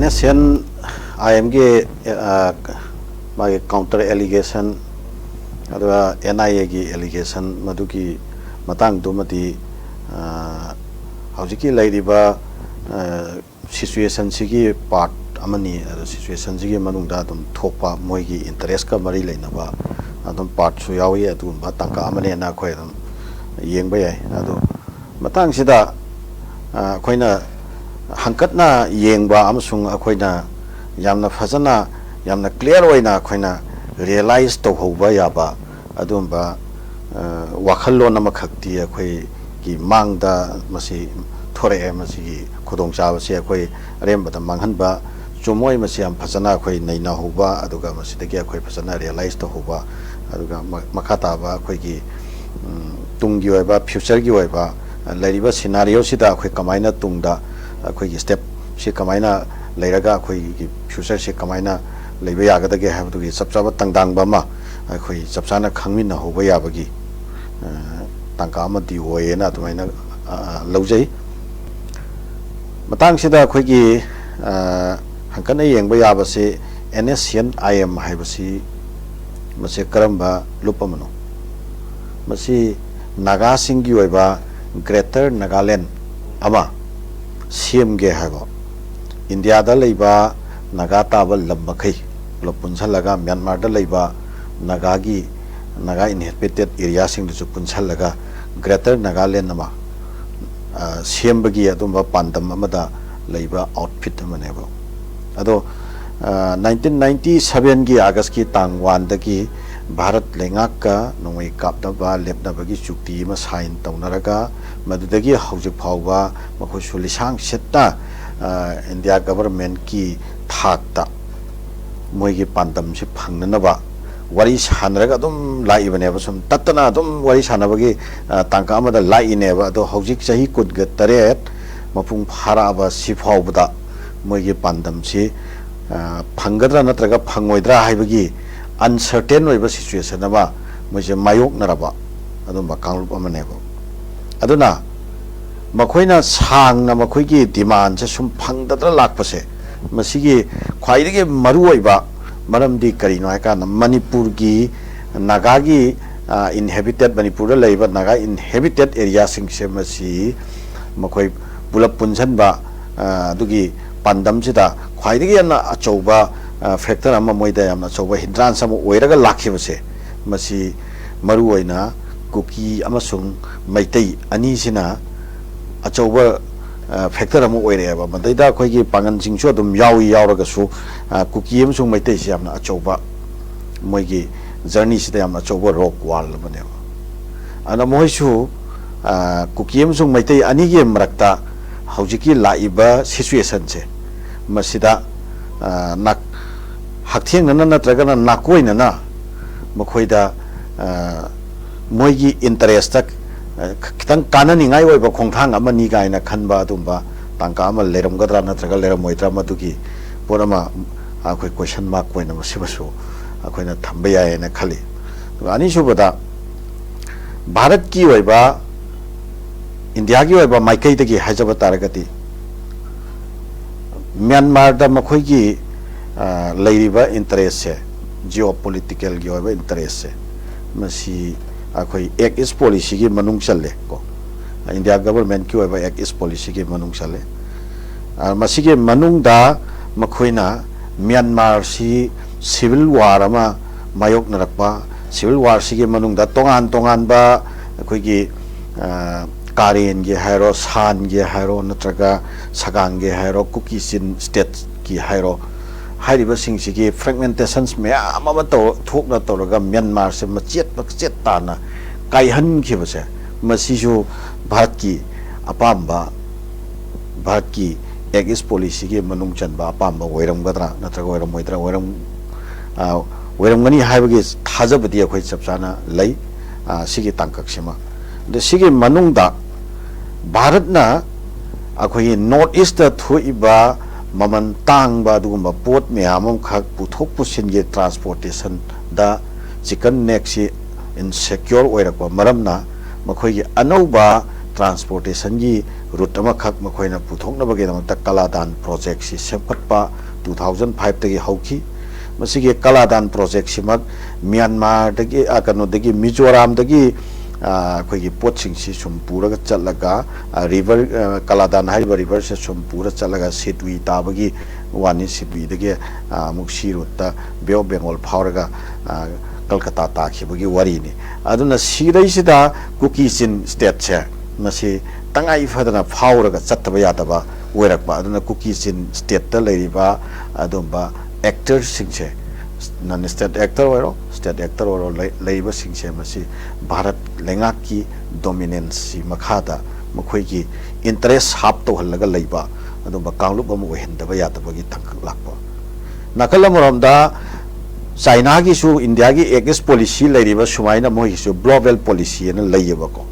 NSN IMG मागे counter allegation अथवा NIA की एलिगेशन मधुकी मतंग दुमती हौजिकी लैरिबा सिचुएशन सिगी पार्ट अमनी सिचुएशन सिगी मनुंगदा तुम थोपा मोइगी इंटरेस्ट का मरी लेनबा अदुम पार्ट सु यावी अदुम तंका अमने ना खोय अदुम येंबा याय अदु मतंग सिदा अखोइना हंकतना येंबा अमसुंग अखोइना यामना फजना यामना क्लियर ओइना अखोइना रियलाइज तौहौबा याबा अदुमबा वाखल्लोन अमखक्ति अखोइ की मांगदा मसी थोरे मसी खुदोंचाबसे अखोइ अरेमबदा मांगहनबा चुमोय मसी हम फजना अखोइ नैना होबा अदुगा मसीदगी अखोइ फजना रियलाइज तौहौबा अदुगा मखाताबा अखोइ की तुंगी ओइबा फ्यूचर की ओइबा लैरिबा सिनारियो सिदा अखोइ कमाइना तुंगदा अखोइ की स्टेप से कमाइना लैरगा अखोइ की फ्यूचर से कमाइना लैबा यागदगे हाबदुगी सबसाबा तंगदांगबा मा अखोइ सबसाना खंगमिना होबा याबगी तंका अमदी ओयेना तुमाइना लौजै मतंग सिदा अखोइ की हंकना येंबा याबसे NSN IM हाइबसी मसे करंबा लुपमनो मसी नागा सिंगी ओइबा ग्रेटर नागालैंड अमा सेमगे हाइबा इंडिया दा लैबा नागा ताबा लम्बखै पुलप पुनसलगा म्यांमार दा लैबा नागा इनहेबिटेड एरिया सिंग दु पुनसलगा ग्रेटर नागालैंड अमा सेमबगी अदुम पांदम अमदा लैबा आउटफिट अमनेबो अदो 1997 की अगस्त की तांग 1 दगी भारत लेंगाक का नोंगै कापदबा लेपनबगी चुक्ति मा साइन तौनरगा मदुदगी हौजिक फावबा मखोसु लिसांग सेत्ता इंडिया गवर्नमेंट की थाकता मोइगी पांदम से फंगनबा वरी सानरगा दुम लाइबनेबा सुम तत्तना दुम वरी सानबगी तांका अमदा लाइनेबा दो हौजिक सही कुदग तरेत मपुंग फाराबा सिफावबदा मोइगी पांदम से फंगद्रा नत्रगा फंगोइद्रा हाइबगी अनसर्टेन ओइबा सिचुएशन अबा मोइसे मायोकनरबा अदुम कांगलुप अमनेबो अदुना मखोइना सांगना मखोइगी डिमांड से सुम फंगदद्रा लाखपसे मसिगी ख्वाइदगी मरु ओइबा मरमदी करिनो हाइका मणिपुर की नागागी इनहेबिटेड मणिपुर लैबा नागा इनहेबिटेड एरिया सिंग से मसी मखोइ पुलप पुनसनबा दुगी पांदम सिदा ख्वाइदगी याना अचौबा फैक्टर अमा मोइदा यामना अचौबा हिंद्रांस अमा ओइरगा लाखिबसे मसी मरु ओइना कुकी अमसुंग मैतै अनि सिना अचौबा फैक्टर अमा ओइरेबा मदैदा अखोइगी पांगन सिंगसु अदुम यावी यावरगसु कुकी अमसुंग मैतै सि यामना अचौबा मोइगी जर्नी सिदा यामना अचौबा रॉक वाल बनेबा अना मोइसु कुकी अमसुंग मैतै अनिगी मरक्ता हौजिकी लाइबा सिचुएशन से मसिदा नाक हक्थेंगना नत्रगना नाकोइनना मखोइदा मोइगी इंटरेस्ट तक खितंग काननिंगाय ओइबा खोंथांग अमनी गायना खनबा अदुंबा तांका अमा लेरमगद्रा नत्रगा लेरमोइद्रा मदुगी पोरमा आखोइ क्वेश्चन मार्क कोइना मसिबसु आखोइना थंबा यायना खली अनिसुबदा भारत की ओइबा इंडिया की ओइबा माइकैदगी हाजबा तारगति म्यांमार दा मखोइगी लैरिबा इंटरेस्ट से जियो पॉलिटिकल की ओइबा इंटरेस्ट से मसी अखोई एक्ट ईस्ट पॉलिसी की मनुंग चले को इंडिया गवर्नमेंट की ओइबा एक्ट ईस्ट पॉलिसी की मनुंग चले मसी के मनुंग दा मखोइना म्यांमार सी सिविल वार अमा मायोक नरकपा सिविल वार सी के मनुंग दा तोंगान तोंगान बा अखोइगी कारेन के हायरो सान के हायरो नत्रगा सगांग के हायरो कुकी सिन स्टेट की हायरो हाइरिबा सिंगसिगी फ्रेगमेंटेशंस में आमा तो थोकना तोरगा म्यांमार से मचेत ताना काइहन खिबसे मसिजु भारत की अपाम्बा भारत की एक्ट ईस्ट पॉलिसी के मनुंग चनबा अपाम्बा ओइरमगद्रा नत्रगा ओइरमोइद्रा ओइरमगनी हाइबगी थाजबदी अखोइ चपसाना लै सिगी तांकक्सिमा द सिगी मनुंगदा भारतना अखोइ नॉर्थ ईस्ट थोइबा ममन तांगबा दुगुम्बा पोट म्याम खक पुथोक पुसिन के ट्रांसपोर्टेशन दा चिकन नेक से इनसेक्योर ओइरकवा मरमना मखोइ अनौबा ट्रांसपोर्टेशन की ꯔꯨꯠ ꯑꯃꯈꯛ ꯃꯈꯣꯏꯅ ꯄꯨꯊꯣꯛꯅꯕꯒꯤꯗꯃꯛꯇ ꯀꯂꯥꯗꯥꯟ ꯄ꯭ꯔꯣꯖꯦꯛꯁꯤ ꯁꯦꯝꯒꯠꯄ 2005ꯗꯒꯤ ꯍꯧꯈꯤ ꯃꯁꯤꯒꯤ ꯀꯂꯥꯗꯥꯟ ꯄ꯭ꯔꯣꯖꯦꯛꯁꯤꯃꯛ ꯃ꯭ꯌꯥꯟꯃꯥꯔꯗꯒꯤ ꯀꯩꯅꯣꯗꯒꯤ ꯃꯤꯖꯣꯔꯥꯝꯗꯒꯤ ꯑꯩꯈꯣꯏꯒꯤ ꯄꯣꯠꯁꯤꯡꯁꯤ ꯁꯨꯝ ꯄꯨꯔꯒ ꯆꯠꯂꯒ ꯔꯤꯚꯔ ꯀꯂꯥꯗꯥꯟ ꯍꯥꯏꯔꯤꯕ ꯔꯤꯚꯔꯁꯦ ꯁꯨꯝ ꯄꯨꯔ ꯆꯠꯂꯒ ꯁꯤꯗꯨꯏ ꯇꯥꯕꯒꯤ ꯋꯥꯅꯤ ꯁꯤꯗꯨꯏꯗꯒꯤ ꯑꯃꯨꯛ ꯁꯤ ꯔꯨꯠꯇ ꯕꯦ ꯑꯣꯐ ꯕꯦꯡꯒꯣꯜ ꯐꯥꯎꯔꯒ ꯀꯜꯀꯇꯥ ꯇꯥꯈꯤꯕꯒꯤ ꯋꯥꯔꯤꯅꯤ ꯑꯗꯨꯅ ꯁꯤꯗꯩꯁꯤꯗ ꯀꯨꯀꯤ ꯆꯤꯟ ꯁ꯭ꯇꯦꯠꯁꯦ ꯃꯁꯤ ꯇꯉꯥꯏ ꯐꯗꯅ ꯐꯥꯎꯔꯒ ꯆꯠꯇꯕ ꯌꯥꯗꯕ ꯑꯣꯏꯔꯛꯄ ꯑꯗꯨꯅ ꯀꯨꯀꯤ ꯆꯤꯟ ꯁ꯭ꯇꯦꯠꯇ ꯂꯩꯔꯤꯕ ꯑꯗꯨꯝꯕ ꯑꯦꯛꯇꯔꯁꯤꯡꯁꯦ ꯅꯟ ꯁ꯭ꯇꯦꯠ ꯑꯦꯛꯇꯔ ꯑꯣꯏꯔꯣ ꯁ꯭ꯇꯦꯠ ꯑꯦꯛꯇꯔ ꯑꯣꯏꯔꯣ ꯂꯩꯔꯤꯕꯁꯤꯡꯁꯦ ꯃꯁꯤ ꯚꯥꯔꯠ ꯂꯩꯉꯥꯛꯀꯤ ꯗꯣꯃꯤꯅꯦꯟꯁꯤ ꯃꯈꯥꯗ ꯃꯈꯣꯏꯒꯤ ꯏꯟꯇꯔꯦꯁ ꯍꯥꯞ ꯇꯧꯍꯜꯂꯒ ꯂꯩꯕ ꯑꯗꯨꯝꯕ ꯀꯥꯡꯂꯨꯞ ꯑꯃ ꯑꯣꯏꯍꯟꯗꯕ ꯌꯥꯗꯕꯒꯤ ꯇꯥꯡꯀꯛ ꯂꯥꯛꯄ ꯅꯥꯀꯜ ꯑꯃꯔꯣꯝꯗ ꯆꯥꯏꯅꯥꯒꯤꯁꯨ ꯏꯟꯗꯤꯌꯥꯒꯤ ꯑꯦꯒꯦꯟꯁ ꯄꯣꯂꯤꯁꯤ ꯂꯩꯔꯤꯕ ꯁꯨꯃꯥꯏꯅ ꯃꯣꯏꯒꯤꯁꯨ ꯒ꯭ꯂꯣꯕꯦꯜ ꯄꯣꯂꯤꯁꯤ ꯑꯅ ꯂꯩꯌꯦꯕꯀꯣ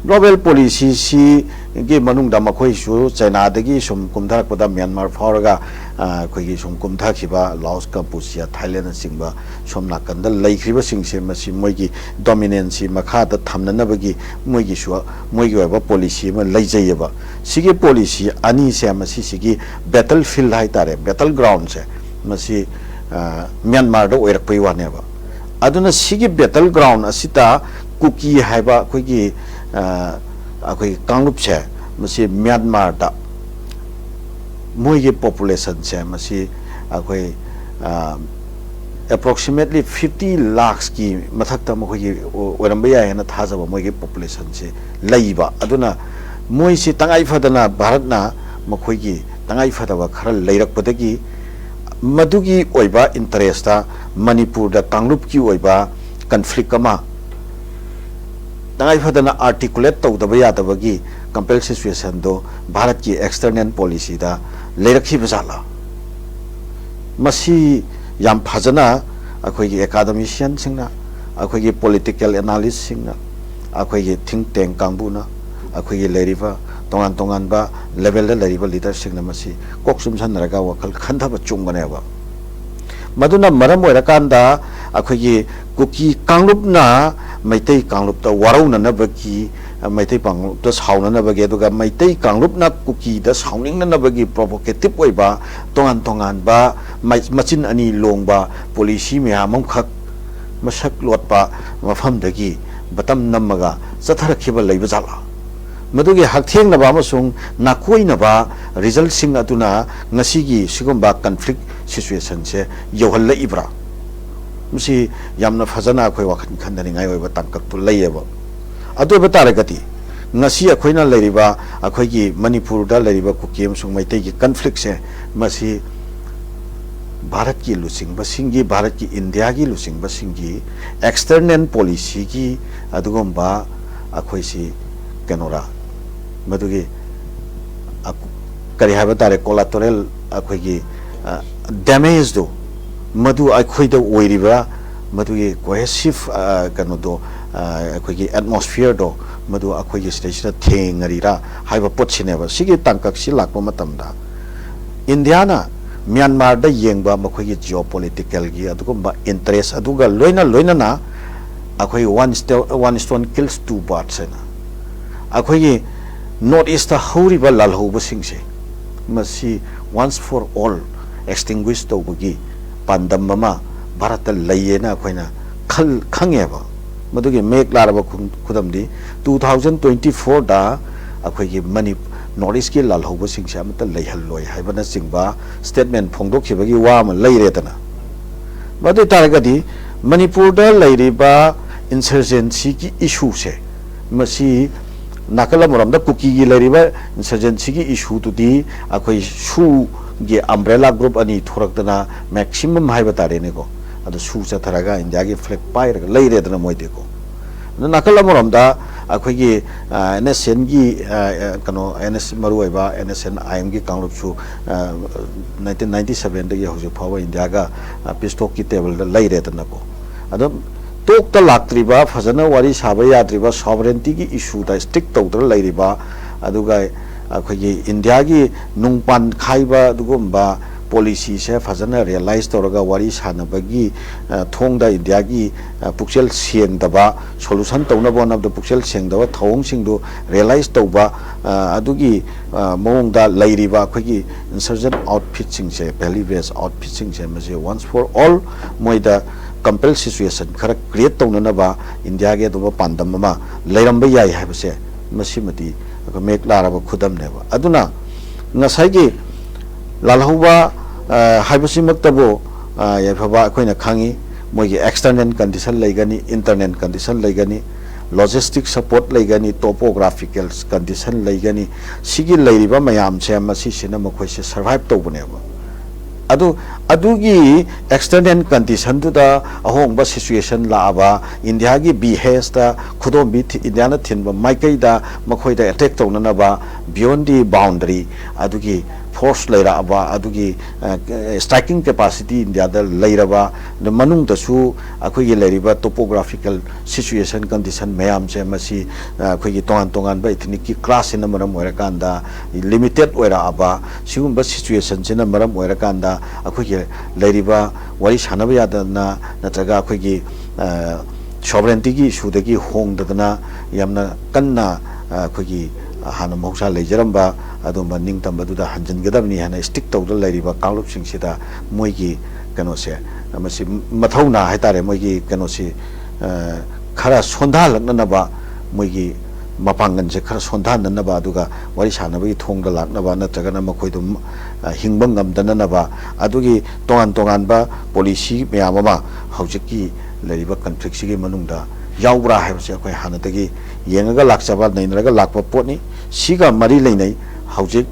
ꯒ꯭ꯂꯣꯕꯦꯜ ꯄꯣꯂꯤꯁꯤꯁꯤꯒꯤ ꯃꯅꯨꯡꯗ ꯃꯈꯣꯏꯁꯨ ꯆꯥꯏꯅꯥꯗꯒꯤ ꯁꯨꯝ ꯀꯨꯝꯊꯔꯛꯄꯗ ꯃ꯭ꯌꯥꯟꯃꯥꯔ ꯐꯥꯎꯔꯒ ꯑꯩꯈꯣꯏꯒꯤ ꯁꯨꯝ ꯀꯨꯝꯊꯈꯤꯕ ꯂꯥꯎꯁ ꯀꯝꯄꯨꯆꯤꯌꯥ ꯊꯥꯏꯂꯦꯟꯅꯆꯤꯡꯕ ꯁꯣꯝ ꯅꯥꯀꯟꯗ ꯂꯩꯈ꯭ꯔꯤꯕꯁꯤꯡꯁꯦ ꯃꯁꯤ ꯃꯣꯏꯒꯤ ꯗꯣꯃꯤꯅꯦꯟꯁꯤ ꯃꯈꯥꯗ ꯊꯝꯅꯅꯕꯒꯤ ꯃꯣꯏꯒꯤꯁꯨ ꯃꯣꯏꯒꯤ ꯑꯣꯏꯕ ꯄꯣꯂꯤꯁꯤ ꯑꯃ ꯂꯩꯖꯩꯌꯦꯕ ꯁꯤꯒꯤ ꯄꯣꯂꯤꯁꯤ ꯑꯅꯤꯁꯦ ꯃꯁꯤꯁꯤꯒꯤ ꯕꯦꯇꯜ ꯐꯤꯜ ꯍꯥꯏꯇꯥꯔꯦ ꯕꯦꯇꯜ ꯒ꯭ꯔꯥꯎꯟꯁꯦ ꯃꯁꯤ ꯃ꯭ꯌꯥꯟꯃꯥꯔꯗ ꯑꯣꯏꯔꯛꯄꯩ ꯋꯥꯅꯦꯕ ꯑꯗꯨꯅ ꯁꯤꯒꯤ ꯕꯦꯇꯜ ꯒ꯭ꯔꯥꯎꯟ ꯑꯁꯤꯗ ꯀꯨꯀꯤ ꯍꯥꯏꯕ ꯑꯩꯈꯣꯏꯒꯤ ꯀꯥꯡꯂꯨꯞꯁꯦ ꯃꯁꯤ ꯃ꯭ꯌꯥꯟꯃꯥꯔꯗ ꯃꯣꯏꯒꯤ ꯄꯣꯄꯨꯂꯦꯁꯟꯁꯦ ꯃꯁꯤ ꯑꯩꯈꯣꯏ ꯑꯦꯄ꯭ꯔꯣꯛꯁꯤꯃꯦꯠꯂꯤ 50 ꯂꯥꯈꯁꯀꯤ ꯃꯊꯛꯇ ꯃꯈꯣꯏꯒꯤ ꯑꯣꯏꯔꯝꯕ ꯌꯥꯏ ꯍꯥꯏꯅ ꯊꯥꯖꯕ ꯃꯣꯏꯒꯤ ꯄꯣꯄꯨꯂꯦꯁꯟꯁꯦ ꯂꯩꯕ ꯑꯗꯨꯅ ꯃꯣꯏꯁꯤ ꯇꯉꯥꯏ ꯐꯗꯅ ꯚꯥꯔꯠꯅ ꯃꯈꯣꯏꯒꯤ ꯇꯉꯥꯏ ꯐꯗꯕ ꯈꯔ ꯂꯩꯔꯛꯄꯗꯒꯤ ꯃꯗꯨꯒꯤ ꯑꯣꯏꯕ ꯏꯟꯇꯔꯦꯁꯇ ꯃꯅꯤꯄꯨꯔꯗ ꯀꯥꯡꯂꯨꯞꯀꯤ ꯑꯣꯏꯕ ꯀꯟꯐ꯭ꯂꯤꯛ ꯑꯃ ꯇꯉꯥꯏ ꯐꯗꯅ ꯑꯥꯔꯇꯤꯀꯨꯂꯦꯠ ꯇꯧꯗꯕ ꯌꯥꯗꯕꯒꯤ ꯀꯝꯄꯦꯜ ꯁꯤꯆꯨꯋꯦꯁꯟꯗꯣ ꯚꯥꯔꯠꯀꯤ ꯑꯦꯛꯁꯇꯔꯅꯦꯜ ꯄꯣꯂꯤꯁꯤꯗ ꯂꯩꯔꯛꯈꯤꯕ ꯖꯥꯠꯂꯥ ꯃꯁꯤ ꯌꯥꯝ ꯐꯖꯅ ꯑꯩꯈꯣꯏꯒꯤ ꯑꯦꯀꯥꯗꯃꯤꯁꯤꯌꯟꯁꯤꯡꯅ ꯑꯩꯈꯣꯏꯒꯤ ꯄꯣꯂꯤꯇꯤꯀꯦꯜ ꯑꯦꯅꯥꯂꯤꯁꯁꯤꯡꯅ ꯑꯩꯈꯣꯏꯒꯤ ꯊꯤꯡ ꯇꯦꯡ ꯀꯥꯡꯕꯨꯅ ꯑꯩꯈꯣꯏꯒꯤ ꯂꯩꯔꯤꯕ ꯇꯣꯉꯥꯟ ꯇꯣꯉꯥꯟꯕ ꯂꯦꯚꯦꯜꯗ ꯂꯩꯔꯤꯕ ꯂꯤꯗꯔꯁꯤꯡꯅ ꯃꯁꯤ ꯀꯣꯛ ꯆꯨꯝꯁꯟꯅꯔꯒ ꯋꯥꯈꯜ ꯈꯟꯊꯕ ꯆꯨꯝꯒꯅꯦꯕ ꯃꯗꯨꯅ ꯃꯔꯝ ꯑꯣꯏꯔꯀꯥꯟꯗ ꯑꯩꯈꯣꯏꯒꯤ ꯀꯨꯀꯤ ꯀꯥꯡꯂꯨꯞꯅ ꯃꯩꯇꯩ ꯀꯥꯡꯂꯨꯞꯇ ꯋꯥꯔꯧꯅꯅꯕꯒꯤ ꯃꯩꯇꯩ ꯀꯥꯡꯂꯨꯞꯇ ꯁꯥꯎꯅꯅꯕꯒꯤ ꯑꯗꯨꯒ ꯃꯩꯇꯩ ꯀꯥꯡꯂꯨꯞꯅ ꯀꯨꯀꯤꯗ ꯁꯥꯎꯅꯤꯡꯅꯅꯕꯒꯤ ꯄ꯭ꯔꯣꯚꯣꯀꯦꯇꯤꯞ ꯑꯣꯏꯕ ꯇꯣꯉꯥꯟ ꯇꯣꯉꯥꯟꯕ ꯃꯆꯤꯟ ꯑꯅꯤ ꯂꯣꯡꯕ ꯄꯣꯂꯤꯁꯤ ꯃꯌꯥꯝ ꯑꯃꯈꯛ ꯃꯁꯛ ꯂꯣꯠꯄ ꯃꯐꯝꯗꯒꯤ ꯕꯇꯝ ꯅꯝꯃꯒ ꯆꯠꯊꯔꯛꯈꯤꯕ ꯂꯩꯕ ꯖꯥꯠꯂꯥ ꯃꯗꯨꯒꯤ ꯍꯛꯊꯦꯡꯅꯕ ꯑꯃꯁꯨꯡ ꯅꯥꯀꯣꯏꯅꯕ ꯔꯤꯖꯜꯠꯁꯤꯡ ꯑꯗꯨꯅ ꯉꯁꯤꯒꯤ ꯁꯤꯒꯨꯝꯕ ꯀꯟꯐ꯭ꯂꯤꯛ ꯁꯤꯆꯨꯋꯦꯁꯟꯁꯦ ꯌꯧꯍꯜꯂꯛꯏꯕ꯭ꯔꯥ ꯃꯁꯤ ꯌꯥꯝꯅ ꯐꯖꯅ ꯑꯩꯈꯣꯏ ꯋꯥꯈꯜ ꯈꯟꯗꯅꯤꯡꯉꯥꯏ ꯑꯣꯏꯕ ꯇꯥꯡꯀꯛꯇꯨ ꯂꯩꯌꯦꯕ ꯑꯗꯨ ꯑꯣꯏꯕ ꯇꯥꯔꯒꯗꯤ ꯉꯁꯤ ꯑꯩꯈꯣꯏꯅ ꯂꯩꯔꯤꯕ ꯑꯩꯈꯣꯏꯒꯤ ꯃꯅꯤꯄꯨꯔꯗ ꯂꯩꯔꯤꯕ ꯀꯨꯀꯤ ꯑꯃꯁꯨꯡ ꯃꯩꯇꯩꯒꯤ ꯀꯟꯐ꯭ꯂꯤꯛꯁꯦ ꯃꯁꯤ ꯚꯥꯔꯠꯀꯤ ꯂꯨꯆꯤꯡꯕꯁꯤꯡꯒꯤ ꯚꯥꯔꯠꯀꯤ ꯏꯟꯗꯤꯌꯥꯒꯤ ꯂꯨꯆꯤꯡꯕꯁꯤꯡꯒꯤ ꯑꯦꯛꯁꯇꯔꯅꯦꯜ ꯄꯣꯂꯤꯁꯤꯒꯤ ꯑꯗꯨꯒꯨꯝꯕ ꯑꯩꯈꯣꯏꯁꯤ ꯀꯩꯅꯣꯔꯥ ꯃꯗꯨꯒꯤ ꯀꯔꯤ ꯍꯥꯏꯕ ꯇꯥꯔꯦ ꯀꯣꯂꯥꯇꯣꯔꯦꯜ ꯑꯩꯈꯣꯏꯒꯤ ꯗꯦꯃꯦꯖꯗꯣ ꯃꯗꯨ ꯑꯩꯈꯣꯏꯗ ꯑꯣꯏꯔꯤꯕ ꯃꯗꯨꯒꯤ ꯀꯣꯍꯦꯁꯤꯚ ꯀꯩꯅꯣꯗꯣ ꯑꯩꯈꯣꯏꯒꯤ ꯑꯦꯠꯃꯣꯁꯐꯤꯌꯔꯗꯣ ꯃꯗꯨ ꯑꯩꯈꯣꯏꯒꯤ ꯁꯤꯗꯩꯁꯤꯗ ꯊꯦꯡꯅꯔꯤꯔꯥ ꯍꯥꯏꯕ ꯄꯣꯠꯁꯤꯅꯦꯕ ꯁꯤꯒꯤ ꯇꯥꯡꯀꯛꯁꯤ ꯂꯥꯛꯄ ꯃꯇꯝꯗ ꯏꯟꯗꯤꯌꯥꯅ ꯃ꯭ꯌꯥꯟꯃꯥꯔꯗ ꯌꯦꯡꯕ ꯃꯈꯣꯏꯒꯤ ꯖꯤꯑꯣꯄꯣꯂꯤꯇꯤꯀꯦꯜꯒꯤ ꯑꯗꯨꯒꯨꯝꯕ ꯏꯟꯇꯔꯦꯁ ꯑꯗꯨꯒ ꯂꯣꯏꯅꯅ ꯑꯩꯈꯣꯏ ꯋꯥꯟ ꯁ꯭ꯇꯣꯟ ꯀꯤꯜꯁ ꯇꯨ ꯕꯥꯔꯗꯁ ꯍꯥꯏꯅ ꯑꯩꯈꯣꯏꯒꯤ ꯅꯣꯔꯠ ꯏꯁꯇ ꯍꯧꯔꯤꯕ ꯂꯥꯜꯍꯧꯕꯁꯤꯡꯁꯦ ꯃꯁꯤ ꯋꯥꯟꯁ ꯐꯣꯔ ꯑꯣꯜ ꯑꯦꯛꯁꯇꯤꯡꯒ꯭ꯋꯤꯁ ꯇꯧꯕꯒꯤ ꯄꯥꯟꯗꯝ ꯑꯃ ꯚꯥꯔꯠꯇ ꯂꯩꯌꯦꯅ ꯑꯩꯈꯣꯏꯅ ꯈꯪꯉꯦꯕ ꯃꯗꯨꯒꯤ ꯃꯌꯦꯛ ꯂꯥꯔꯕ ꯈꯨꯗꯝꯗꯤ 2024ꯗ ꯑꯩꯈꯣꯏꯒꯤ ꯅꯣꯔꯠ ꯏꯁꯀꯤ ꯂꯥꯜꯍꯧꯕꯁꯤꯡꯁꯦ ꯑꯃꯠꯇ ꯂꯩꯍꯜꯂꯣꯏ ꯍꯥꯏꯕꯅꯆꯤꯡꯕ ꯁ꯭ꯇꯦꯠꯃꯦꯟ ꯐꯣꯡꯗꯣꯛꯈꯤꯕꯒꯤ ꯋꯥ ꯑꯃ ꯂꯩꯔꯦꯗꯅ ꯃꯗꯨ ꯑꯣꯏꯇꯥꯔꯒꯗꯤ ꯃꯅꯤꯄꯨꯔꯗ ꯂꯩꯔꯤꯕ ꯏꯟꯁꯔꯖꯦꯟꯁꯤꯒꯤ ꯏꯁꯨꯁꯦ ꯃꯁꯤ ꯅꯥꯀꯜ ꯑꯃꯔꯣꯝꯗ ꯀꯨꯀꯤꯒꯤ ꯂꯩꯔꯤꯕ ꯏꯟꯁꯔꯖꯦꯟꯁꯤꯒꯤ ꯏꯁꯨꯗꯨꯗꯤ ꯑꯩꯈꯣꯏ ꯁꯨꯒꯤ ꯑꯝꯕ꯭ꯔꯦꯂꯥ ꯒ꯭ꯔꯨꯞ ꯑꯅꯤ ꯊꯣꯔꯛꯇꯅ ꯃꯦꯛꯁꯤꯃꯝ ꯍꯥꯏꯕ ꯇꯥꯔꯦꯅꯦꯀꯣ ꯑꯗꯨ ꯁꯨ ꯆꯠꯊꯔꯒ ꯏꯟꯗꯤꯌꯥꯒꯤ ꯐ꯭ꯂꯦꯛ ꯄꯥꯏꯔꯒ ꯂꯩꯔꯦꯗꯅ ꯃꯣꯏꯗꯤꯀꯣ ꯑꯗꯨ ꯅꯥꯀꯜ ꯑꯃꯔꯣꯝꯗ ꯑꯩꯈꯣꯏꯒꯤ NSNꯒꯤ ꯀꯩꯅꯣ ꯃꯔꯨꯑꯣꯏꯕ NSN IMꯒꯤ ꯀꯥꯡꯂꯨꯞꯁꯨ 1997ꯗꯒꯤ ꯍꯧꯖꯤꯛ ꯐꯥꯎꯕ ꯏꯟꯗꯤꯌꯥꯒ ꯄꯤꯁꯇꯣꯛꯀꯤ ꯇꯦꯕꯜꯗ ꯂꯩꯔꯦꯗꯅꯀꯣ ꯑꯗꯨꯝ ꯇꯣꯛꯇ ꯂꯥꯛꯇ꯭ꯔꯤꯕ ꯐꯖꯅ ꯋꯥꯔꯤ ꯁꯥꯕ ꯌꯥꯗ꯭ꯔꯤꯕ ꯁꯣꯚꯔꯦꯟꯇꯤꯒꯤ ꯏꯁꯨꯗ ꯁ꯭ꯇꯤꯛ ꯇꯧꯗꯨꯅ ꯂꯩꯔꯤꯕ ꯑꯗꯨꯒ ꯑꯩꯈꯣꯏꯒꯤ ꯏꯟꯗꯤꯌꯥꯒꯤ ꯅꯨꯡꯄꯥꯟ ꯈꯥꯏꯕ ꯑꯗꯨꯒꯨꯝꯕ पॉलिसी से फजना रियलाइज तौरगा वारी सानबगी थोंदा इंडिया की पुक्सेल सेंगदबा सोल्यूशन तौनबो नब पुक्सेल सेंगदबा थौंग सिंगदो रियलाइज तौबा अदुगी मोंगदा लैरिबा अखोगी इंसर्जेंट आउटफिट सिंगसे वैली बेस आउटफिट सिंगसे मसे वंस फॉर ऑल मोइदा कंपेल सिचुएशन खरा क्रिएट तौननबा इंडिया के दो पांदम मा लैरंबा याय हाबसे मसिमति मेक लाराबा खुदमनेबा अदुना ngasai lalhauba haibasimактabo yafaba akoina khangi moigi external condition laigani internal condition laigani logistic support laigani topographical condition laigani sigi lairiba mayam se masi sina makoi se survive tobuneba adugi external condition tu da ahongba situation laaba india gi behest da khudom bi india na thinba maikai da makoi da attack tawna ba beyond the boundary adugi force laira aba adugi striking capacity india da lairaba the manung da su akoi gi lairiba topographical situation condition mayam se masi akoi gi tongan ba ethnic ki class in maram oira kanda limited oira aba sigumba situation sina maram oira kanda akoi gi lairiba wari sanaba yadana natraga akoi gi sovereignty gi issue da gi hong da na yamna kanna akoi gi hana mohsa leijaramba adumba ningtamba duda hanjan gadabni hana stick tawda lairiba kanglup singsida moigi kano se masi mathauna haitare moigi kano si khara sondha lakna ba moigi mapangan se khara sondha nanna ba aduga wari sanabagi thongda lakna ba natraga na makoi dum hingbang ngamdana na ba adugi tongan ba policy meyamama haujiki lairiba conflict sigi manungda yaubra haibse akoi hanatagi yengaga lakchaba nainraga lakpa potni siga mari leinai haujik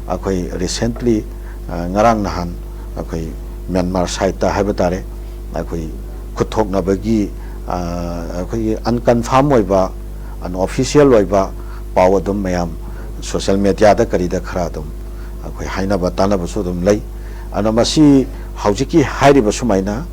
akoi recently ngarang nahan akoi Myanmar side ta haibatare akoi khuthok na bagi akoi unconfirmed oiba unofficial oiba power dum mayam social media da kari da khara dum akoi haina ba tana ba so dum lei anamasi haujiki hairi ba sumaina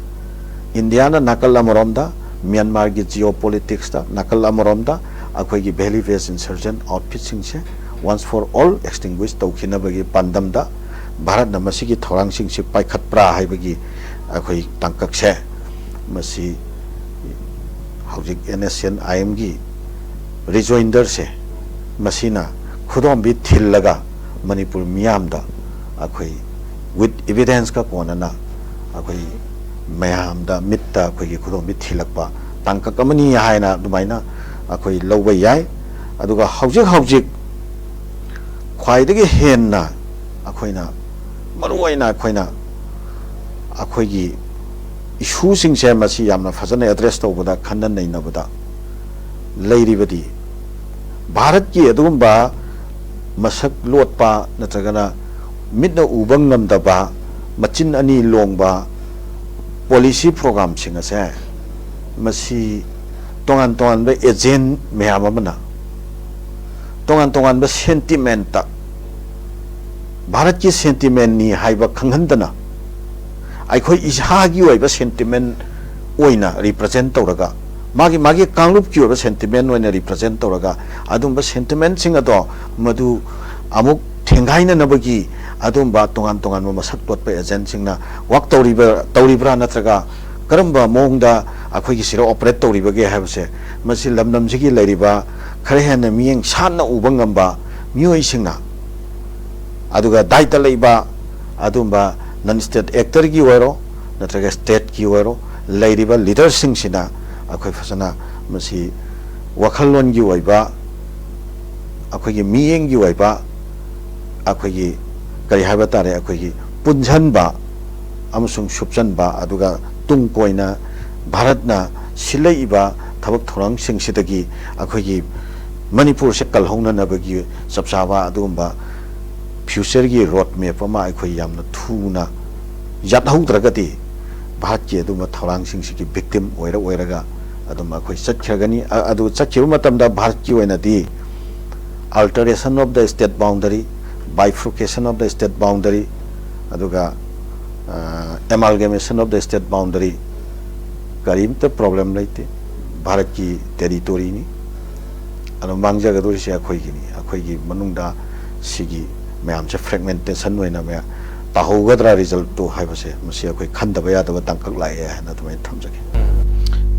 India na nakal amarom da Myanmar की geopolitics ता नकल अमरम दा अखोई की valley base insurgent outfit सिंग से once for all extinguish तौखिना बगी पंदम दा भारत न मसी की थौरांग सिंग से पाइखत प्रा है बगी अखोई तंकक से मसी हौजिक NSN IM की रिजोइंडर से मसीना खुदों भी थिल लगा मणिपुर मियाम दा अखोई with evidence का कोना अखोई मैम दा मित्ता अखोई खुदों भी थिलकपा तंकक अमनी हायना दुमाइना अखोई लौबा याय अदुगा हौजिक ख्वाइदगी हेन्ना अखोइना मरुवाइना अखोइगी इशू सिंग से मसी यामना फजने एड्रेस तौबदा खन्नन नैनबदा लैरिबदी भारत की अदुगुम्बा मसक लोटपा नत्रगना मिदना उबंग नमदबा मचिन अनि लोंगबा policy program singa se masi tongan ba agent meyam amana tongan ba sentiment ta bharat ki sentiment ni haiba khanghandana aikhoi isha gi oi ba sentiment oina represent tawraga magi kanglup ki ba sentiment oina represent tawraga adum ba sentiment singa do madu amuk thengaina nabagi adum ba tongan masak tot pe agent singna work tawribra natraga karamba mongda akhoi gi sira operate tawriba ge habse masi lamnam sigi lairiba khare hena miyeng sanna ubangamba mioi singna aduga daita leiba adumba non state actor gi wero natraga state gi wero lairiba leader sing sina akhoi fasana masi wakhalon gi waiba akhoi gi miyeng gi waiba akhoi gi kari haiba tare akhoi gi punjan ba amusung subjan ba aduga tung koina bharat na silai ba thabak thorang sing sidagi akhoi gi manipur se kalhongna na bagi sabsawa adumba future gi road map ma akhoi yamna thuna yat haudragati bharat ki aduma thorang sing sigi victim oiraga aduma akhoi satkhagani adu chakhiba matam da bharat ki oina di alteration of the state boundary bifurcation of the state boundary aduga amalgamation of the state boundary karim ta problem laite bharat ki territory ni anu mangja ga dori se akhoi gi manungda sigi mayam se fragmentation oina me ꯇꯥꯍꯧꯒꯗ꯭ꯔꯥ ꯔꯤꯖꯜꯇꯨ ꯍꯥꯏꯕꯁꯦ ꯃꯁꯤ ꯑꯩꯈꯣꯏ ꯈꯟꯗꯕ ꯌꯥꯗꯕ ꯇꯥꯡꯀꯛ ꯂꯥꯛꯑꯦ ꯍꯥꯏꯅ ꯑꯗꯨꯃꯥꯏꯅ ꯊꯝꯖꯒꯦ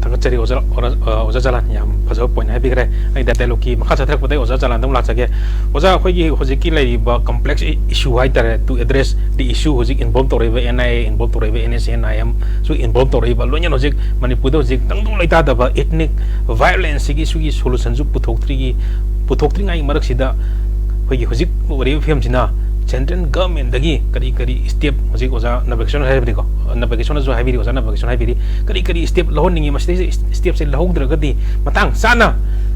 ꯊꯥꯒꯠꯆꯔꯤ ꯑꯣꯖꯥ ꯖꯂꯥꯟ ꯌꯥꯝ ꯐꯖꯕ ꯄꯣꯏꯟ ꯍꯥꯏꯕꯤꯈ꯭ꯔꯦ ꯑꯩ ꯗꯥꯏꯂꯣꯒꯀꯤ ꯃꯈꯥ ꯆꯠꯊꯔꯛꯄꯗ ꯑꯣꯖꯥ ꯖꯂꯥꯟꯗ ꯑꯃꯨꯛ ꯂꯥꯛꯆꯒꯦ ꯑꯣꯖꯥ ꯑꯩꯈꯣꯏꯒꯤ ꯍꯧꯖꯤꯛꯀꯤ ꯂꯩꯔꯤꯕ ꯀꯝꯄ꯭ꯂꯦꯛꯁ ꯏꯁꯨ ꯍꯥꯏꯇꯥꯔꯦ ꯇꯨ ꯑꯦꯗ꯭ꯔꯦꯁ ꯗꯤ ꯏꯁꯨ ꯍꯧꯖꯤꯛ ꯏꯟꯚꯣꯜቭ ꯇꯧꯔꯤꯕ NIA ꯏꯟꯚꯣꯜቭ ꯇꯧꯔꯤꯕ NSA-NIM ꯁꯨ ꯏꯟꯚꯣꯜቭ ꯇꯧꯔꯤꯕ ꯂꯣꯏꯅꯅ ꯍꯧꯖꯤꯛ ꯃꯅꯤꯄꯨꯔꯗ ꯍꯧꯖꯤꯛ ꯇꯪꯗꯨ ꯂꯩꯇꯥꯗꯕ ꯏꯊꯅꯤꯛ ꯚꯥꯏꯑꯣꯂꯦꯟꯁꯁꯤꯒꯤ ꯁꯨꯒꯤ ꯁꯣꯂꯨꯁꯟꯁꯨ ꯄꯨꯊꯣꯛꯇ꯭ꯔꯤꯉꯩ ꯃꯔꯛꯁꯤꯗ ꯑꯩꯈꯣꯏꯒꯤ ꯍꯧꯖꯤꯛ ꯑꯣꯏꯔꯤꯕ ꯐꯤꯕꯝꯁꯤꯅ ꯁꯦꯟꯇ꯭ꯔꯦꯜ ꯒꯚꯔꯟꯃꯦꯟꯠꯗꯒꯤ ꯀꯔꯤ ꯁ꯭ꯇꯦꯞ ꯍꯧꯖꯤꯛ ꯑꯣꯖꯥ ꯅꯕꯀꯤꯁꯟ ꯍꯥꯏꯕꯤꯔꯤꯀꯣ ꯅꯕꯀꯤꯁꯟꯅꯁꯨ ꯍꯥꯏꯕꯤꯔꯤ ꯑꯣꯖꯥ ꯅꯕꯀꯤꯁꯟ ꯍꯥꯏꯕꯤꯔꯤ ꯀꯔꯤ ꯁ꯭ꯇꯦꯞ ꯂꯧꯍꯟꯅꯤꯡꯉꯤ ꯃꯁꯤꯗꯩ ꯁ꯭ꯇꯦꯞꯁꯦ ꯂꯧꯍꯧꯗ꯭ꯔꯒꯗꯤ ꯃꯇꯥꯡ ꯆꯥꯅ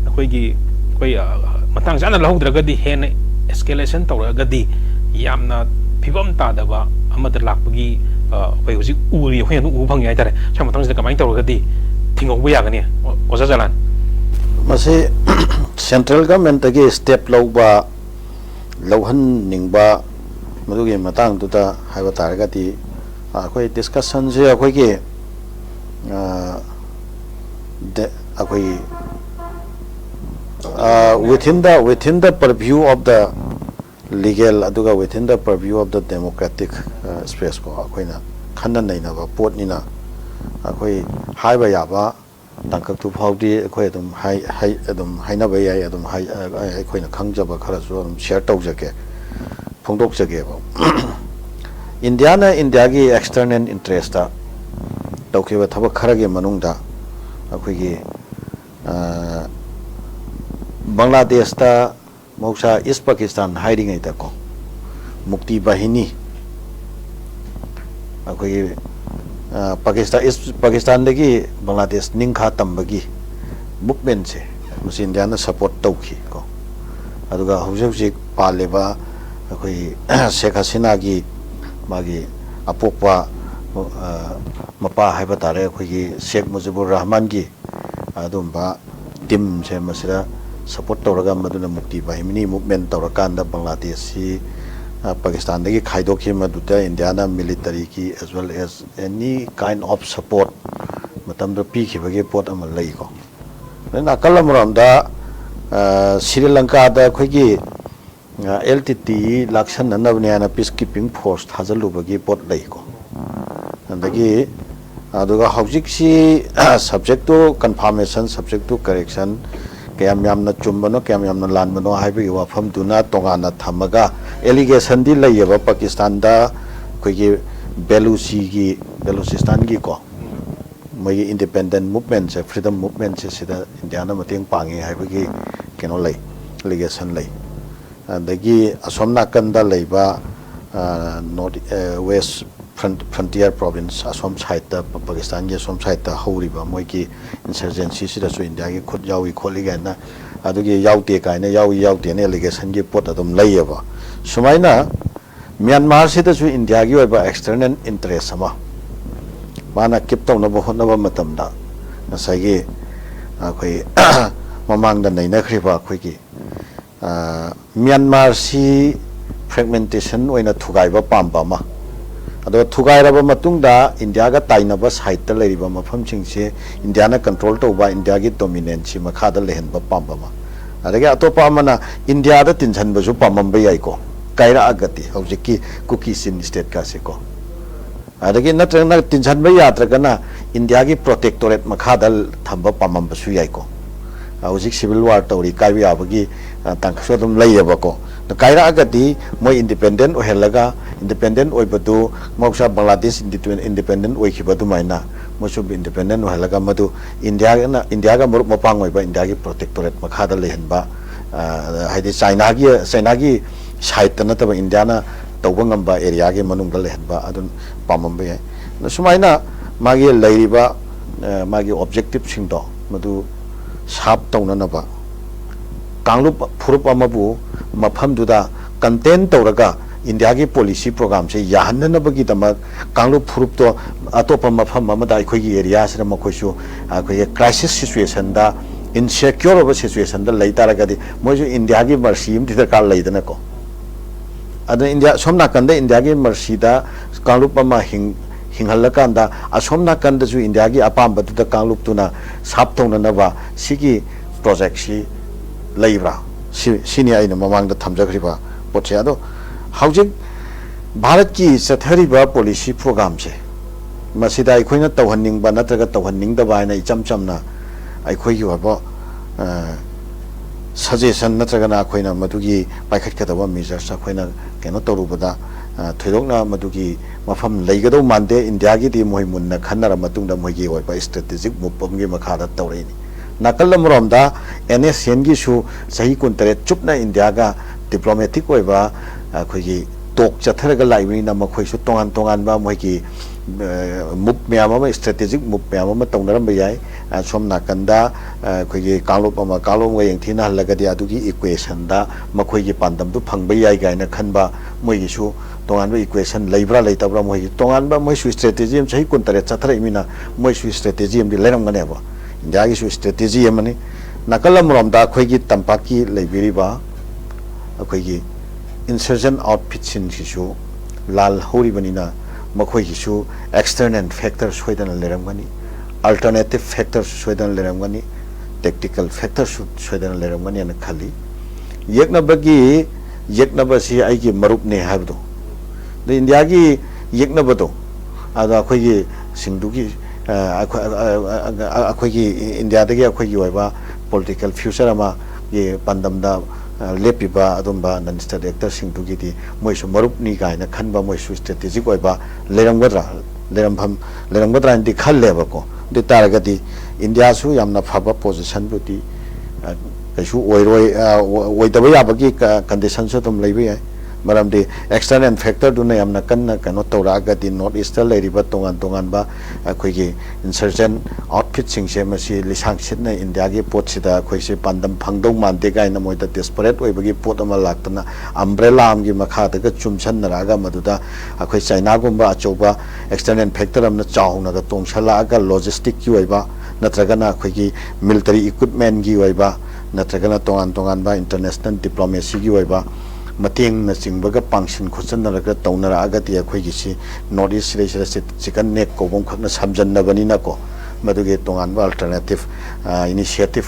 ꯑꯩꯈꯣꯏ ꯃꯇꯥꯡ ꯆꯥꯅ ꯂꯧꯍꯧꯗ꯭ꯔꯒꯗꯤ ꯍꯦꯟꯅ ꯑꯦꯁꯀꯦꯂꯦꯁꯟ ꯇꯧꯔꯒꯗꯤ ꯌꯥꯝꯅ ꯐꯤꯕꯝ ꯇꯥꯗꯕ ꯑꯃꯗ ꯂꯥꯛꯄꯒꯤ ꯑꯩꯈꯣꯏ ꯍꯧꯖꯤꯛ ꯑꯩꯈꯣꯏꯅ ꯑꯗꯨꯝ ꯎꯕ ꯐꯪꯉꯤ ꯍꯥꯏꯇꯥꯔꯦ ꯁꯤ ꯃꯇꯥꯡꯁꯤꯗ ꯀꯃꯥꯏꯅ ꯇꯧꯔꯒꯗꯤ ꯊꯤꯡꯍꯧꯕ ꯌꯥꯒꯅꯤ ꯑꯣꯖꯥ ꯖꯂꯥꯟ ꯃꯁꯤ ꯁꯦꯟꯇ꯭ꯔꯦꯜ ꯒꯚꯔꯟꯃꯦꯟꯠꯇꯒꯤ ꯁ꯭ꯇꯦꯞ ꯂꯧꯍꯟꯅꯤꯡꯕ ꯃꯗꯨꯒꯤ ꯃꯇꯥꯡꯗꯨꯗ ꯍꯥꯏꯕ ꯇꯥꯔꯒꯗꯤ ꯑꯩꯈꯣꯏ ꯗꯤꯁꯀꯁꯟꯁꯦ ꯑꯩꯈꯣꯏꯒꯤ ꯑꯩꯈꯣꯏ within the purview of the legal aduga within the purview of the democratic space ko akoina khanna nainaba potnina akoi haiba yaba tangkak tu phaudi akoi adum hainaba yai adum akoina khangjaba khara su adum share tawjake phongdok jage ba India gi external interest ta tawkiba thabak khara gi manungda akoi gi Bangladesh ta Moksa East Pakistan hiding ai ta ko Mukti Bahini akoi Pakistan dagi Bangladesh ningkha tambagi movement se musi India na support tawki ko aduga hojik paleba akoi Sheikh Hasina gi magi apokpa mapa haiba tare akoi gi Sheikh Mujibur Rahman gi adumba team se masira support tawraga maduna Mukti Bahini movement tawrakanda Bangladesh si Pakistan dagi khaidokhi maduta India na military ki as well as any kind of support matamda pi khibage pot amal lai ko na kalamram da Sri Lanka da khoigi LTT lakshan nanabne na peacekeeping force thajalubagi pot lai ko andagi aduga hojik si subject to confirmation subject to correction kayam yamna chumbano kayam yamna lanbano haibi wafam duna tongana thamaga allegation di layeba Pakistan da koigi Beluchistan gi ko mai independent movement se freedom movement se sida India na mateng pangi haibi keno lay allegation lay andagi asomna kanda layba north west frontier province asom side ta Pakistan ge som side ta horiba moiki insurgency sida su India ge khut yawi kholi ga na adugi yaute kaina yaute ne allegation ge pot adum layeba sumaina Myanmar sida su India ge oiba external interest ama mana kip taw na bohon na matamda nasai ge akoi mamang da naina khriba khoi gi Myanmar si fragmentation oina thugaiba pamba ma ado thugairaba matungda India ga tainaba side ta leriba mafam chingse India na control to ba India gi dominance makha da lehenba pamba ma adage atopa amana India da tinjan ba ju pamamba yai ko kaira agati hojiki cookie sin state ka se ko adage natrang na tinjan ba yatraga na India gi protectorate makha da thamba pamamba su yai ko hojik civil war tori kaibi abagi tangso dum layaba ko kaira agati moi independent ohelaga independent oibadu moksa Bangladesh independent oikibadu maina mosu independent ohelaga madu India ga murup mapang oiba India gi protectorate makhada lehenba haidi China gi side na taba India na tawba ngamba area gi manung da lehenba adun pamamba yai sumaina magi leiriba magi objective singdo madu sharp tawna ba Kanglup Furup Amabu Mafam Duda content Toraga India gi policy program se yahanna bagi dama Kanglup Furup to atopa mafam mamada khoi area sira makhoisu khoi crisis situation da insecure of situation da laitaraga di moju India gi mercy im thida kal laidana ko ada India somna kanda India gi mercy da Kanglup ma hinghalakanda asomna kanda ju India gi apamba da Kanglup tuna sap tongna na ba sigi project si Laibra sini aina mamang da thamjakriba potse ado hojik Bharat की चथरीबा policy programme से मसीदा अखोइना तौहन्निंगबा नत्रगा तौहन्निंगदबा हाइना इचम चमना अखोइगी ओइबा suggestion नत्रगना अखोइना मदुगी पाइखटकदबा measures अखोइना केनो तौरुबदा थोइदोकना मदुगी मफम लैगदौ मानदे India की दी मोहि Munna खन्नरा मतुंगदा मोहिगी ओइबा strategic मुपमगी मखादा तौरेनी नाकल मरोमदा एनएसएन की सु सही कुंतरे चुपना India का diplomatic ओइबा अखोइगी टोक चथरगा लाइबनिना मखोइसु तोंगान तोंगानबा मोहिगी मुप ma'am strategic मुप ma'am तौनरम याय सोम नाकंदा अखोइगी कालोम यंगथिना हलगदि अदुगी इक्वेशन दा मखोइगी पांदम दु फंगबा याय गायना खनबा मोइगिसु तोंगानबा इक्वेशन लैब्रा लैतब्रा मोइगी तोंगानबा मोइसु स्ट्रेटेजी हम सही कुंतरे चथरइमिना मोइसु स्ट्रेटेजी हम दि लैरमगनेबा इंडिया की स्ट्रेटेजी हमनी नाकल मरोमदा अखोइगी तंपाकी लैबिरिबा अखोइगी इंसर्जन आउटफिट सिंसिसु लाल होरिबनिना मखोइगिसु एक्सटर्नल फैक्टर सोइदन लेरमगनी अल्टरनेटिव फैक्टर सोइदन लेरमगनी टेक्टिकल फैक्टर सोइदन लेरमगनी न खाली यeknabasi आइगी मरुपने हाबदो द इंडिया की यeknabado आदा अखोइगी सिंगदुगी अखोइगी इंडिया दगी अखोइगी ओइबा पॉलिटिकल फ्यूचर अमा ये पंदमदा लेपिबा अदुम्बा नन स्टेट एक्टर सिंगदुगी मोइसु मरुपनी गायना खनबा मोइसु स्ट्रेटेजिक ओइबा लेरमगद्रा इंदि खल्लेबको दि तारगदि इंडिया सु यामना फबा पोजीशन बुति कैसु ओइदबा याबगी कंडीशन सु तुम लैबे याय मरमदि एक्सटर्नल फैक्टर दुना यामना कन्ना कनो तौरागदि नॉर्थ ईस्टर्न लेरिबा तोंगान अखोइगी इंसर्जन आउटफिट सिंगसे मसी लिसांग सिदना इंडिया की पोटसिदा अखोइसे पांदम फंगदौ मानदे गायना मोइदा डेस्परेट ओइबगी पोट अमा लाक्तना अम्ब्रेला आमगी मखादगा चुमसनरागा मदुदा अखोइ चाइना गुम्बा अचौबा एक्सटर्नल फैक्टर अमना चाउनागा तोंगसलागा लॉजिस्टिक की ओइबा नत्रगना अखोइगी मिलिटरी इक्विपमेंट की ओइबा नत्रगना तोंगान बा इंटरनेशनल डिप्लोमेसी की ओइबा मतेंग न चिंबगा पांगसिन खुचनरगा तौनरागति अखोइगिसी north east सिलेसिदा chicken neck Cobham खकना समजन्नबनिना को मदुगे तोंगानबा अल्टरनेटिव इनिशिएटिव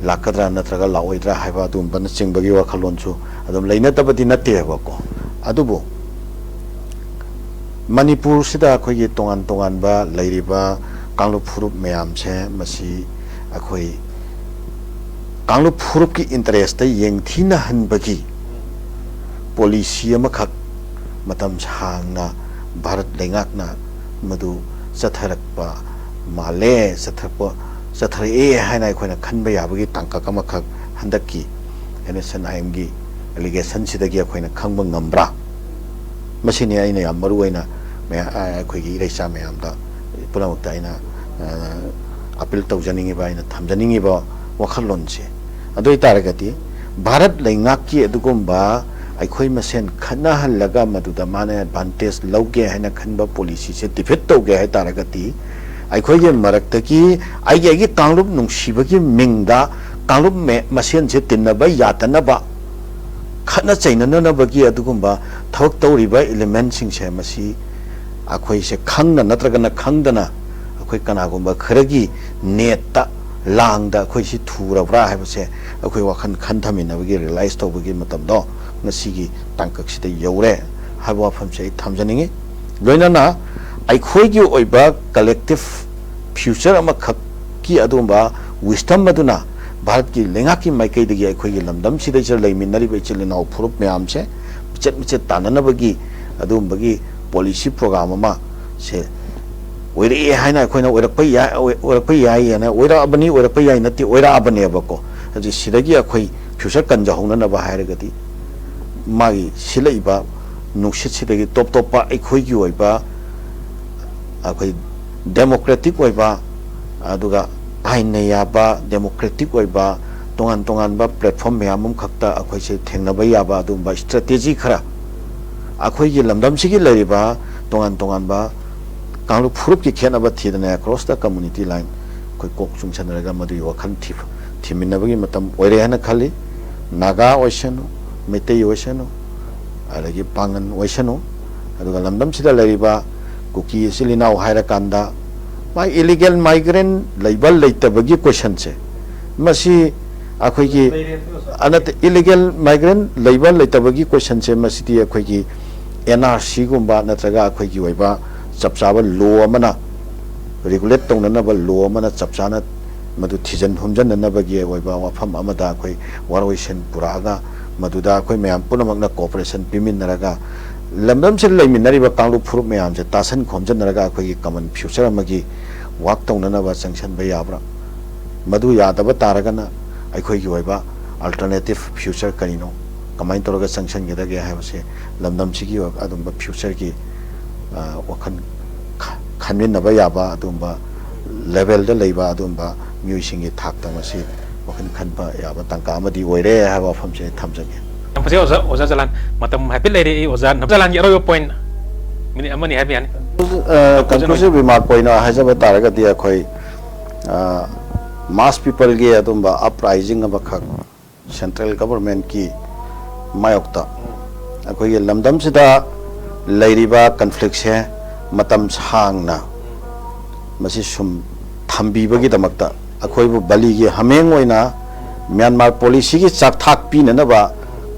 लाकद्रा नत्रगा लाओइद्रा हाइबा दुमबन चिंबगी वखलोनसु अदुम लैनतबदि नते हबको अदुबो मणिपुर सिदा अखोइगी तोंगानबा लैरिबा कांगलुप फुरुप मयामसे मसी अखोइ कांगलुप फुरुप की इंटरेस्ट येंगथिना हनबगी पॉलिसी अमखक मतम सांगना भारत लेंगाकना मधु चथरकपा माले चथरे हाइना अखोइना खनबा याबगी तांकक अमखक हंदकी एनएसएनआईएम की एलिगेशन सिदगी अखोइना खंगबा ngambra मसिने आइना याम मरु ओइना मे अखोइगी इरेसा मयामदा पुनमक्ता आइना अपील तौजनिंगिबा आइना थमजनिंगिबा वखलोनसे अदोइ तारगति भारत लेंगाकी अदुगुम्बा अखोइ मसेन खनाहल्लगा मदुदा माने एडवांटेज लौगे हैना खनबा पॉलिसी से डिफीट तौगे है तारगति अखोइगे मरक्तकी आइगे कांगलुप नुंगसिबगी मिंगदा कांगलुप मसेन से तिन्नबा यातनबा खना चैनननबगी अदुगुम्बा थवक तौरिबा एलिमेंट सिंग से मसी अखोइ से खंगना नत्रगना खंगदना अखोइ कनागुम्बा खरगी नेता लांगदा अखोइ सि थुरब्रा हाइबसे अखोइ वाखन खनथमिनबगी रियलाइज तौबगी मतमदो नसीगी तांकक्सिदा यौरे हाइबा वाफम से थमजनिंगे लोइनाना अखोइगी ओइबा कलेक्टिव फ्यूचर अमखक की अदुम्बा विस्टम मदुना भारत की लेंगा की माइकैदगी अखोइगी लमदम सिदा जर लैमिनरिबा इचिलिनाव फुरुप मयाम से मिचत ताननबगी अदुम्बगी पॉलिसी प्रोग्राम अमा से ओइरे हाइना अखोइना ओइरक्पा यायना ओइराबनी ओइरक्पा याय नति ओइराबनेबको अजि सिदगी अखोइ फ्यूचर कंजहौननबा हाइरगदी मागी सिलैबा नुसित सिदगी टॉप टॉपा अखोइगी ओइबा अखोइ डेमोक्रेटिक ओइबा अदुगा आइना याबा डेमोक्रेटिक ओइबा तोंगान बा प्लेटफॉर्म मयाम खक्ता अखोइ से थेंनबा याबा अदुम्बा स्ट्रेटेजी खरा अखोइगी लमदम सिगी लैरिबा तोंगान बा कांगलुप फुरुप की खेनबा थीदना अक्रॉस द कम्युनिटी लाइन कोइ कोक चुंगसनरगा मदु वखन थीमिनबगी मतम ओइरे हना खाली नागा ओइसनो मेतै ओइसनो अदगी पांगन ओइसनो अदुगा लमदम सिदा लैरिबा कुकी सिलिनाव हाइरा कांदा माइ इलीगल माइग्रेंट लैबल लैतबगी क्वेश्चन से मसी अखोइगी अनत इलीगल माइग्रेंट लैबल लैतबगी क्वेश्चन से मसीदी अखोइगी NRC gumba natraga akhoi gi oiba chapchaba law amana regulate tongna ba law amana chapchana madu thijan humjan na ba gi oiba wafam amada akhoi waroi sen puraga maduda akhoi mayam punamakna cooperation pimin naraga lamdam se leiminari ba kanglu phuru mayam je tasan khomjan naraga akhoi gi common future amagi wak tongna ba sanction ba yabra madu yadaba taragana akhoi gi oiba alternative future kanino kamain toroga sanction gida ge habase lamdam chigi adumba future ki wakan khanmin na ba yaba adumba level da leiba adumba music gi thak ta masi wakan khanba yaba tangka amadi oire haba famse thamjage Pasti Oza jalan matam happy lady Oza jalan ya royo point mini amani happy ani conclusive remark point hajaba taraga dia khoi mass people ge adumba uprising aba khak central government ki mayokta akhoi lamdam sida leiriba conflict se matam sangna masi sum thambi bagi damakta akhoi bu bali gi hameng oina Myanmar policy gi chak thak pi na ba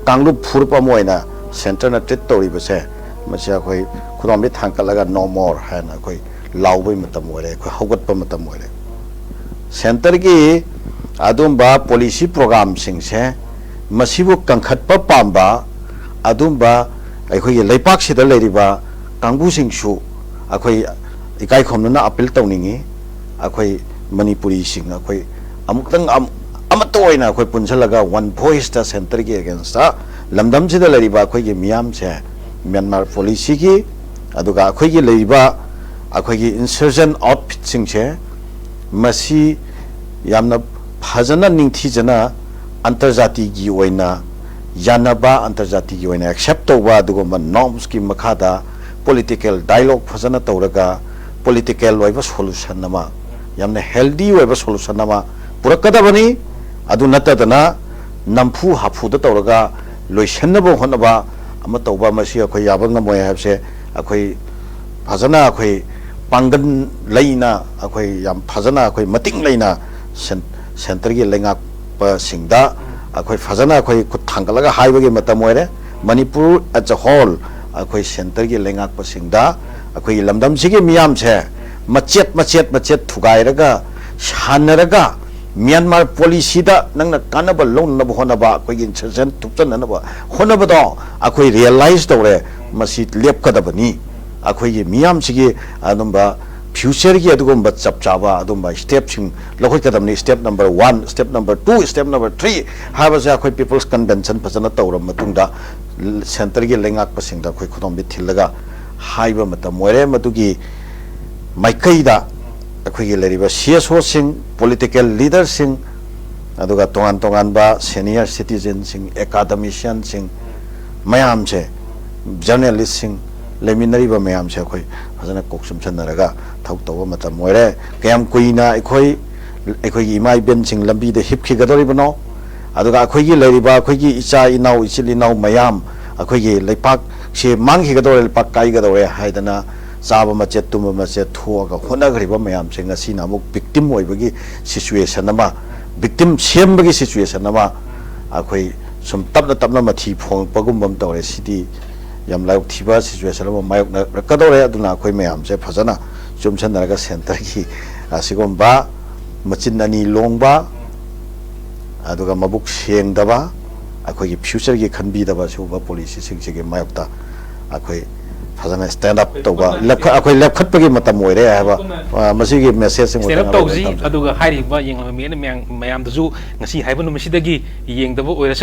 kanglu phurpa moina center na treat tori base masi akhoi khudam bi thangkalaga no more hana akhoi lawbai matam ore akhoi hogat pa matam ore center gi adumba policy program sing se masibu kangkhat pa pamba adumba akhoi leipak sida leiriba kangbu sing su akhoi ikai khomna appeal tawningi akhoi manipuri sing akhoi amuktang amatoina akhoi punchalaga one voice ta center gi against ta lamdam sida leiriba akhoi gi miam se Myanmar policy gi aduga akhoi gi leiriba akhoi gi insurgent outfit sing se masi yamna phajana ningthi jana antarjati gi oina yanaba antarjati gi oina accept toba adugumba norms ki makhada political dialogue phajana tawraga political waiba solution nama yamna healthy waiba solution nama purakada bani adu natadana nampu hapu da tawraga loisenaba honaba ama tawba masi akhoi yabanga moy habse akhoi phajana akhoi pangan leina akhoi yam phajana akhoi mating leina center gi lengak pa singda akhoi phajana akhoi ku thangalaga haibagi matam oire Manipur as a whole akhoi center gi lengak pa singda akhoi lamdam sigi miyam che machet thugairaga shanaraga Myanmar policy da nangna kanaba long na honaba akhoi insurgent thupchan na ba honaba do akhoi realize dore masi lep kadabani akhoi gi miyam sigi anumba future gi adugumba chapchaba adumba step sing lokhoi kadamni step number 1 step number 2 step number 3 habasa akhoi people's convention phajana tawra matungda center gi lengak pasingda akhoi khudom bi thilaga haiba mata moire matugi maikaida akhoi gi leriba CSO sing political leaders sing aduga tongan ba senior citizen sing academician sing mayam che journalist sing leminari ba mayam che akhoi phajana koksum chanaraga thau tawa mata moire kayam kuina akhoi gi imai ben sing lambi de hip khigadori bano aduga akhoi gi leriba akhoi gi icha inau ichilinau mayam akhoi gi leipak se manghi gadore leipak kai gadore haidana chaba machet tuma machet thuaga honagriba mayam sing asina muk victim oibagi situation ama victim sembagi situation ama akhoi sum tapna mathi phong pagum bam tawre city yam lauk thiba situation ama mayok na kadore aduna akhoi mayam se phajana chumchan naraga center gi asigomba machin ani longba aduga mabuk sengdaba akhoi gi future gi khanbi daba suba policy sing ge mayokta akhoi phajana stand up toba akhoi lep khat pagi matam oire haba masi gi message sing stand up tauji aduga hairi ba yeng mayam dazu ngasi haiba numisidagi yeng daba oira